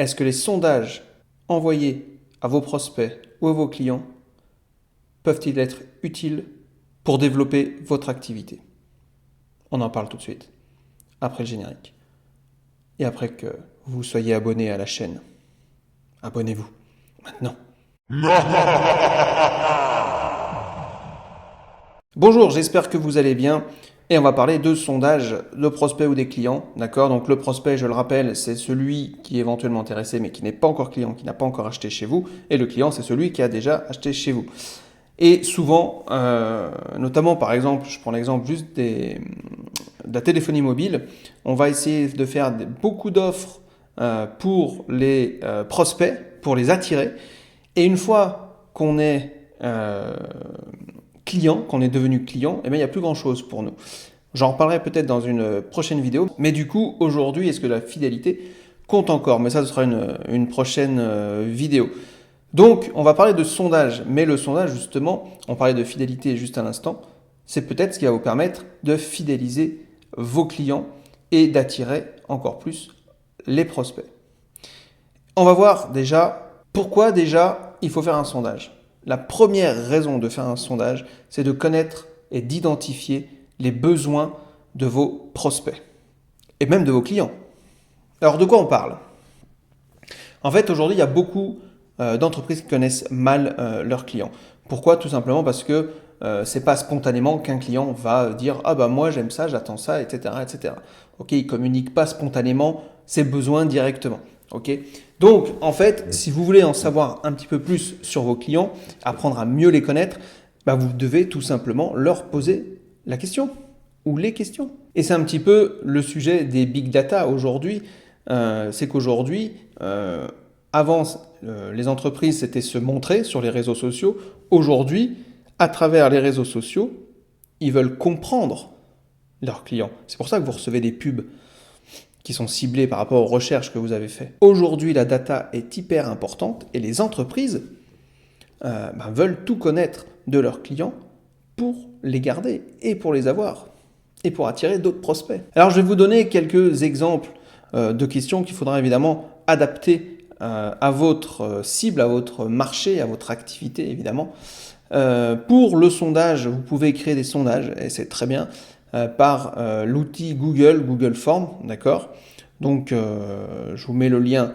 est-ce que les sondages envoyés à vos prospects ou à vos clients peuvent-ils être utiles pour développer votre activité? On en parle tout de suite, après le générique. Et après que vous soyez abonné à la chaîne. Abonnez-vous, maintenant. Bonjour, j'espère que vous allez bien. Et on va parler de sondage de prospects ou des clients. D'accord? Donc le prospect, je le rappelle, c'est celui qui est éventuellement intéressé mais qui n'est pas encore client, qui n'a pas encore acheté chez vous. Et le client, c'est celui qui a déjà acheté chez vous. Et souvent, notamment par exemple, je prends l'exemple juste de la téléphonie mobile, on va essayer de faire beaucoup d'offres pour les prospects, pour les attirer. Et une fois qu'on est client, qu'on est devenu client, eh bien, il n'y a plus grand-chose pour nous. J'en reparlerai peut-être dans une prochaine vidéo. Mais du coup, aujourd'hui, est-ce que la fidélité compte encore? Mais ça, ce sera une prochaine vidéo. Donc, on va parler de sondage. Mais le sondage, justement, on parlait de fidélité juste à l'instant, c'est peut-être ce qui va vous permettre de fidéliser vos clients et d'attirer encore plus les prospects. On va voir déjà pourquoi déjà il faut faire un sondage. La première raison de faire un sondage, c'est de connaître et d'identifier les besoins de vos prospects et même de vos clients. Alors de quoi on parle? En fait, aujourd'hui, il y a beaucoup d'entreprises qui connaissent mal leurs clients. Pourquoi? Tout simplement parce que c'est pas spontanément qu'un client va dire « Ah bah moi j'aime ça, j'attends ça, etc. etc. » Ok, il communique pas spontanément ses besoins directement. Ok. Donc en fait, si vous voulez en savoir un petit peu plus sur vos clients, apprendre à mieux les connaître, bah, vous devez tout simplement leur poser la question ou les questions. Et c'est un petit peu le sujet des big data aujourd'hui. C'est qu'aujourd'hui, avant, les entreprises, c'était se montrer sur les réseaux sociaux. Aujourd'hui, à travers les réseaux sociaux, ils veulent comprendre leurs clients. C'est pour ça que vous recevez des pubs qui sont ciblées par rapport aux recherches que vous avez faites. Aujourd'hui, la data est hyper importante et les entreprises veulent tout connaître de leurs clients pour les garder et pour les avoir et pour attirer d'autres prospects. Alors, je vais vous donner quelques exemples de questions qu'il faudra évidemment adapter à votre cible, à votre marché, à votre activité évidemment. Pour le sondage, vous pouvez créer des sondages, et c'est très bien, par l'outil Google Forms, d'accord? Donc, je vous mets le lien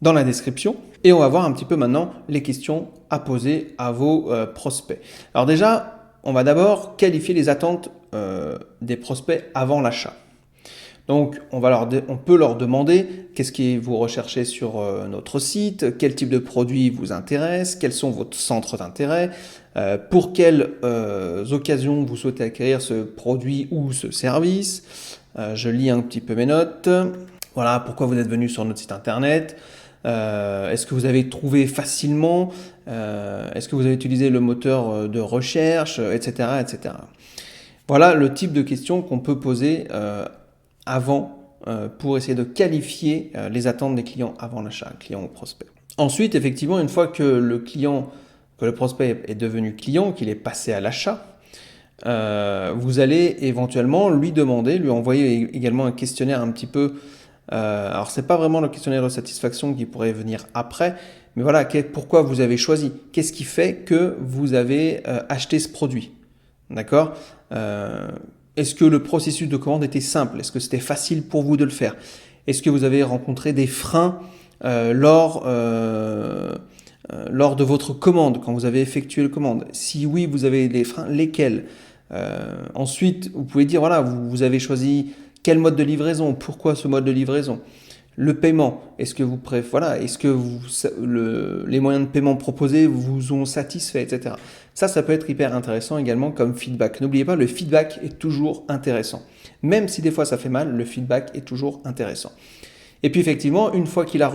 dans la description. Et on va voir un petit peu maintenant les questions à poser à vos prospects. Alors déjà, on va d'abord qualifier les attentes des prospects avant l'achat. Donc, on peut leur demander qu'est-ce que vous recherchez sur notre site, quel type de produit vous intéresse, quels sont vos centres d'intérêt, pour quelles occasions vous souhaitez acquérir ce produit ou ce service. Je lis un petit peu mes notes. Voilà, pourquoi vous êtes venu sur notre site internet. Est-ce que vous avez trouvé facilement? Est-ce que vous avez utilisé le moteur de recherche, etc., etc. Voilà le type de questions qu'on peut poser avant pour essayer de qualifier les attentes des clients avant l'achat, client ou prospect. Ensuite, effectivement, une fois que le prospect est devenu client, qu'il est passé à l'achat, vous allez éventuellement lui envoyer également un questionnaire un petit peu. Alors, c'est pas vraiment le questionnaire de satisfaction qui pourrait venir après, mais voilà, pourquoi vous avez choisi? Qu'est-ce qui fait que vous avez acheté ce produit? D'accord? Est-ce que le processus de commande était simple? Est-ce que c'était facile pour vous de le faire? Est-ce que vous avez rencontré des freins lors de votre commande, quand vous avez effectué la commande? Si oui, vous avez des freins, lesquels? Ensuite, vous pouvez dire, voilà, vous avez choisi quel mode de livraison? Pourquoi ce mode de livraison? Le paiement, est-ce que les moyens de paiement proposés vous ont satisfait, etc. Ça peut être hyper intéressant également comme feedback. N'oubliez pas, le feedback est toujours intéressant. Même si des fois ça fait mal, le feedback est toujours intéressant. Et puis effectivement, une fois qu'il a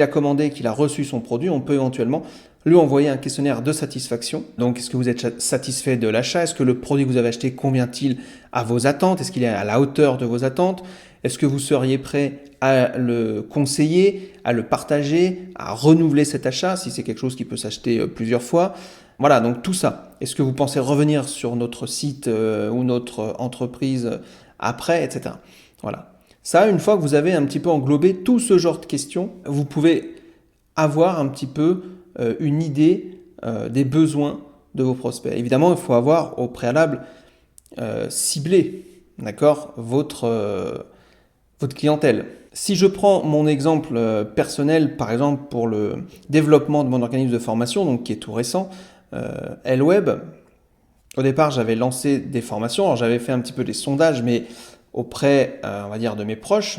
commandé, qu'il a reçu son produit, on peut éventuellement lui envoyer un questionnaire de satisfaction. Donc, est-ce que vous êtes satisfait de l'achat? Est-ce que le produit que vous avez acheté convient-il à vos attentes? Est-ce qu'il est à la hauteur de vos attentes? Est-ce que vous seriez prêt à le conseiller, à le partager, à renouveler cet achat si c'est quelque chose qui peut s'acheter plusieurs fois? Voilà, donc tout ça. Est-ce que vous pensez revenir sur notre site ou notre entreprise après, etc. Voilà. Ça, une fois que vous avez un petit peu englobé tout ce genre de questions, vous pouvez avoir un petit peu une idée des besoins de vos prospects. Évidemment, il faut avoir au préalable ciblé, d'accord, votre clientèle. Si je prends mon exemple personnel, par exemple pour le développement de mon organisme de formation, donc qui est tout récent, Helweb, au départ j'avais lancé des formations, alors j'avais fait un petit peu des sondages, mais auprès, on va dire, de mes proches,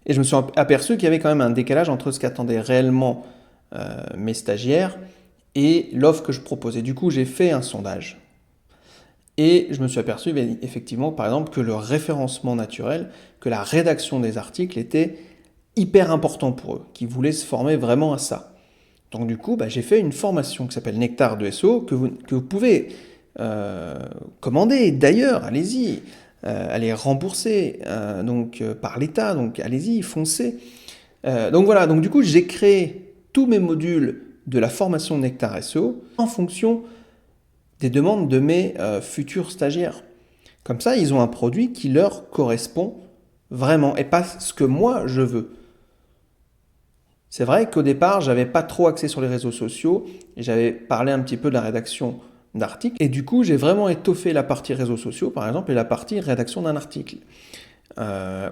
et je me suis aperçu qu'il y avait quand même un décalage entre ce qu'attendaient réellement mes stagiaires et l'offre que je proposais. Du coup, j'ai fait un sondage. Et je me suis aperçu effectivement, par exemple, que le référencement naturel, que la rédaction des articles était hyper important pour eux, qu'ils voulaient se former vraiment à ça. Donc du coup, j'ai fait une formation qui s'appelle Nectar de SEO, que vous pouvez commander. D'ailleurs, allez-y, elle est remboursée par l'État, donc allez-y, foncez. Donc voilà, donc du coup, j'ai créé tous mes modules de la formation Nectar SEO en fonction des demandes de mes futurs stagiaires. Comme ça, ils ont un produit qui leur correspond vraiment et pas ce que moi je veux. C'est vrai qu'au départ, j'avais pas trop axé sur les réseaux sociaux et j'avais parlé un petit peu de la rédaction d'articles. Et du coup, j'ai vraiment étoffé la partie réseaux sociaux, par exemple, et la partie rédaction d'un article.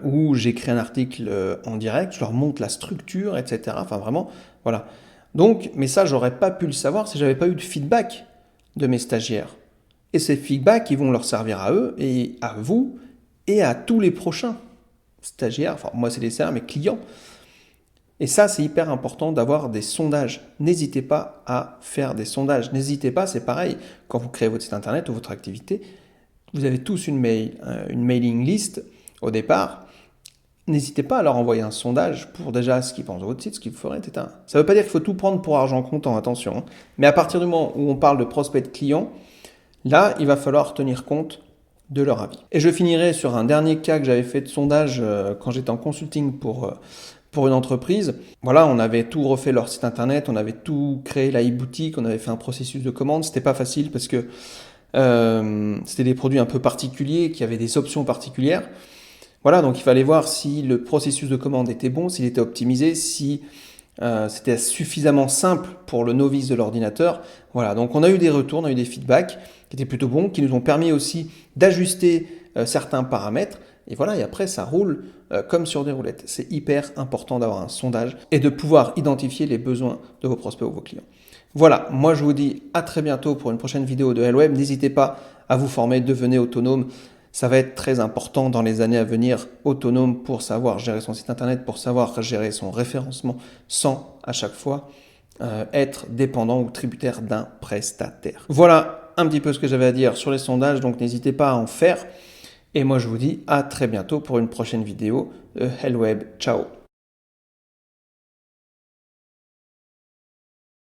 Où j'écris un article en direct, je leur montre la structure, etc. Enfin, vraiment, voilà. Donc, mais ça, j'aurais pas pu le savoir si j'avais pas eu de feedback de mes stagiaires. Et ces feedbacks, ils vont leur servir à eux et à vous et à tous les prochains stagiaires. Enfin, moi, c'est des stagiaires, mes clients. Et ça, c'est hyper important d'avoir des sondages. N'hésitez pas à faire des sondages. N'hésitez pas, c'est pareil, quand vous créez votre site internet ou votre activité, vous avez tous une mailing list au départ. N'hésitez pas à leur envoyer un sondage pour déjà ce qu'ils pensent de votre site, ce qu'ils feraient, etc. Ça ne veut pas dire qu'il faut tout prendre pour argent comptant, attention. Mais à partir du moment où on parle de prospects de clients, là, il va falloir tenir compte de leur avis. Et je finirai sur un dernier cas que j'avais fait de sondage quand j'étais en consulting pour une entreprise. Voilà, on avait tout refait leur site internet, on avait tout créé, la e-boutique, on avait fait un processus de commande. C'était pas facile parce que c'était des produits un peu particuliers, qui avaient des options particulières. Voilà, donc il fallait voir si le processus de commande était bon, s'il était optimisé, si c'était suffisamment simple pour le novice de l'ordinateur. Voilà, donc on a eu des retours, on a eu des feedbacks qui étaient plutôt bons, qui nous ont permis aussi d'ajuster certains paramètres. Et voilà, et après ça roule comme sur des roulettes. C'est hyper important d'avoir un sondage et de pouvoir identifier les besoins de vos prospects ou vos clients. Voilà, moi je vous dis à très bientôt pour une prochaine vidéo de Helweb. N'hésitez pas à vous former, devenez autonome. Ça va être très important dans les années à venir, autonome pour savoir gérer son site internet, pour savoir gérer son référencement sans à chaque fois être dépendant ou tributaire d'un prestataire. Voilà un petit peu ce que j'avais à dire sur les sondages, donc n'hésitez pas à en faire. Et moi je vous dis à très bientôt pour une prochaine vidéo de Helweb. Ciao.